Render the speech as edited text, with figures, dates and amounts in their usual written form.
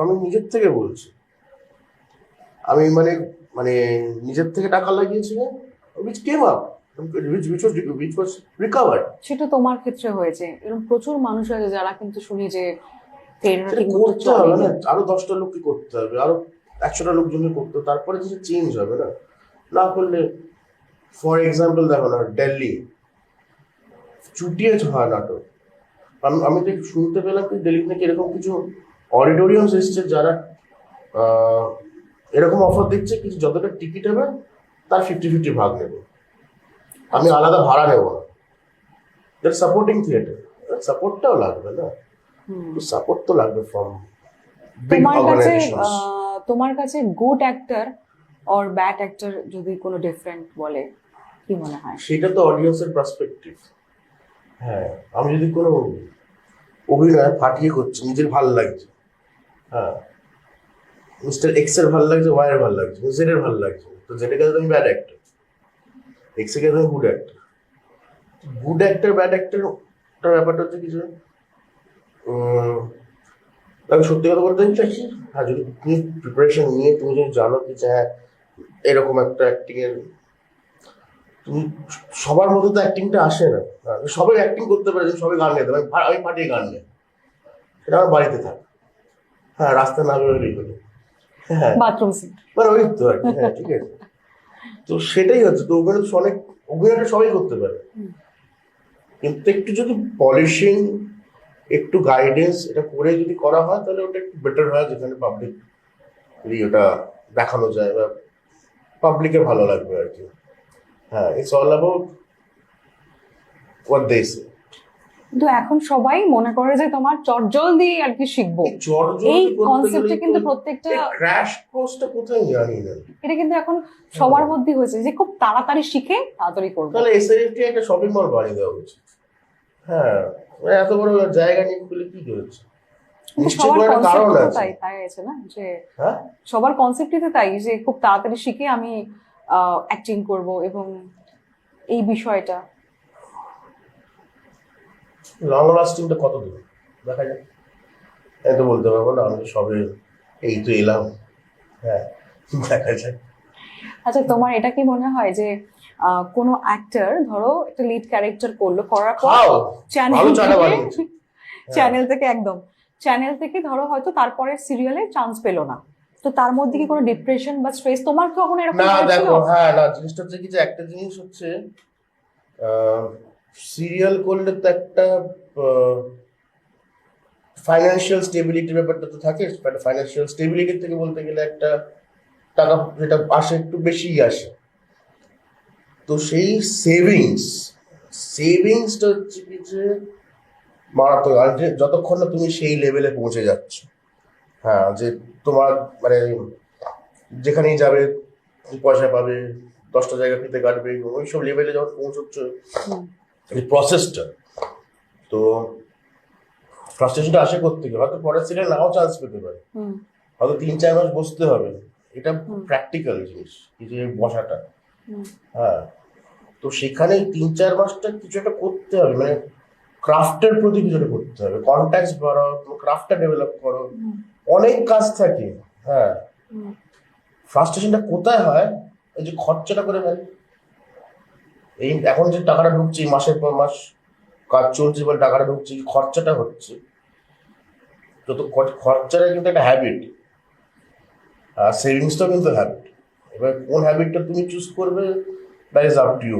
আমি নিজের থেকে বলছি, আমি মানে মানে নিজের থেকে টাকা লাগিয়েছি, which came up, which was recovered. সেটা তোমার ক্ষেত্রে হয়েছে, এরকম প্রচুর মানুষ আছে যারা কিন্তু শুনি যে ট্রেনটা সেটা ঠিক মতো করতে হবে না, চলেনি। আরো 10টা লোককে করতে হবে, আরো 100টা লোকজনকে করতে হবে, তারপরে কিছু চেঞ্জ হবে না। না করলে, ফর এক্সাম্পল দেখো না, দিল্লি চুটিয়েছে হয় নাটক। আমি তো শুনতে পেলাম কি দিল্লি থেকে এরকম কিছু অডিটোরিয়ামস এসছে যারা আহ, এরকম অফার দিচ্ছে, কিছু যতটা টিকিট হবে তার 50-50 ভাগ নেবে, আমি আলাদা ভাড়া নেবো না। দ্যাট সাপোর্টিং থিয়েটার, সাপোর্টটাও লাগবে না, হুম। তো সাপোর্ট তো লাগবে ফ্রম বিগ তোমার কাছে অর্গানাইজেশনস। তোমার কাছে গুড অ্যাক্টর আর ব্যাড অ্যাক্টর যদি কোনো ডিফারেন্ট বলে, কি মনে হয়? সেটা তো অডিয়েন্সের পার্সপেক্টিভ। হ্যাঁ, আমি যদি কোনো অভিনয় ফাটিয়ে করছি, নিজের ভাল লাগছে, হ্যাঁ, মিস্টার এক্স এর ভাল লাগছে, ওয়াই এর ভাল লাগছে, জেড এর ভাল লাগছে, তো জেডের কাছে তুমি ব্যাড অ্যাক্টর, এক্স এর কাছে তুমি good actor. Good actor bad actor ব্যাপারটা হচ্ছে কিছু আমি সত্যি কথা বলতে চাইছি। হ্যাঁ, যদি তুমি প্রিপারেশন নিয়ে তুমি যদি জানো কি যে হ্যাঁ এরকম একটা অ্যাক্টিং এর, তুমি সবার মধ্যে তো অ্যাক্টিংটা আসে না। সবাই অ্যাক্টিং করতে পারে যে সবাই গান গাইতে পারে, আমি ফাটিয়ে গান গাই, সেটা আমার বাড়িতে থাকে, হ্যাঁ, রাস্তায় না বেরোলেই হলো, হ্যাঁ, বাথরুম সিট। মানে ওই তো আর কি, হ্যাঁ ঠিক আছে। তো সেটাই হচ্ছে, তো অভিনয় তো অনেক, অভিনয়টা সবাই করতে পারে, কিন্তু একটু যদি পলিশিং, একটু গাইডেন্স এটা করে যদি করা হয় তাহলে ওটা একটু বেটার হয়, যেখানে পাবলিক ওটা দেখানো যায় বা পাবলিকের ভালো লাগবে আর কি। হ্যাঁ, it's all about what they say. কিন্তু এখন সবাই মনে করে যে তোমার চটজলদি আর কি শিখবো, এই কনসেপ্টে কিন্তু প্রত্যেকটা, ক্র্যাশ কোর্সটা কোথায় জানি না। এটা কিন্তু এখন সবার মধ্যে হয়েছে যে খুব তাড়াতাড়ি শিখে তাড়াতাড়ি করবো। তাহলে এসএফটি একটা শপিং মল বানিয়ে দেওয়া উচিত। হ্যাঁ, মানে এত বড় জায়গা নিয়ে খুলে কি করেছে, কিন্তু নিশ্চয়ই সবার কোনো একটা কারণ কনসেপ্টই তো আছে। তাই তাই আছে না, যে হ্যাঁ, সবার কনসেপ্টই তো তাই যে খুব তাড়াতাড়ি শিখে আমি অ্যাক্টিং করব, এবং এই বিষয়টা লং লাস্টিংটা কত দূর দেখা যায়, আমি তো বলতে পারবো না, আমি তো সবে এই তো এলাম। হ্যাঁ, দেখা যায়। আচ্ছা, তোমার এটা কি মনে হয় যে কোনো অ্যাক্টর ধরো একটা লিড ক্যারেক্টার করলো, করার পর খাও, চ্যানেল ভালো চাটা থেকে বানিয়েছে। চ্যানেল থেকে একদম চ্যানেল থেকে ধরো হয়তো তারপরে সিরিয়ালে চান্স পেলো না, তো তার মধ্যে কি কোনো ডিপ্রেশন বা স্ট্রেস তোমার কখনো এরকম না হয়েছিল? দেখো, হ্যাঁ না, জিনিসটা হচ্ছে কি যে একটা জিনিস হচ্ছে সিরিয়াল করলে তো একটা ফাইন্যান্সিয়াল স্টেবিলিটির ব্যাপারটা তো থাকে। ফাইন্যান্সিয়াল স্টেবিলিটি থেকে বলতে গেলে একটা টাকা যেটা আসে একটু বেশিই আসে, তো সেই সেভিংসটা হচ্ছে কি যে মারাত্মক, আর যতক্ষণ না তুমি সেই লেভেলে পৌঁছে যাচ্ছ, হ্যাঁ, যে তোমার মানে যেখানেই যাবে তুমি পয়সা পাবে, 10টা জায়গা ফিতে কাটবে, ওই সব লেভেলে যখন পৌঁছচ্ছ, হুম, এই প্রসেসটা, তো ফ্রাস্ট্রেশনটা আসে করতে হয়তো পরের সিরিয়াল নাও চান্স পেতে পারে, হুম, হয়তো 3-4 মাস বসতে হবে, এটা হুম, প্র্যাকটিক্যাল জিনিস এই যে বসাটা। হুম, হ্যাঁ, তো সেখানে 3-4 মাসটা কিছু একটা করতে হবে, মানে ক্রাফটের প্রতি কিছু একটা করতে হবে, কন্ট্যাক্ট বাড়াও, ক্রাফটটা ডেভেলপ করো, হুম, অনেক কাজ থাকে। হ্যাঁ, হুম, ফ্রাস্ট্রেশনটা কোথায় হয়, এই যে খরচাটা করে ফেলে, এই এখন যে টাকাটা ঢুকছে, এই মাসের পর মাস কাজ চলছে বলে টাকাটা ঢুকছে, এই খরচাটা হচ্ছে, যত খরচাটা কিন্তু একটা হ্যাবিট, আর সেভিংসটাও কিন্তু হ্যাবিট। এবার কোন হ্যাবিটটা তুমি চুজ করবে, that is up to you.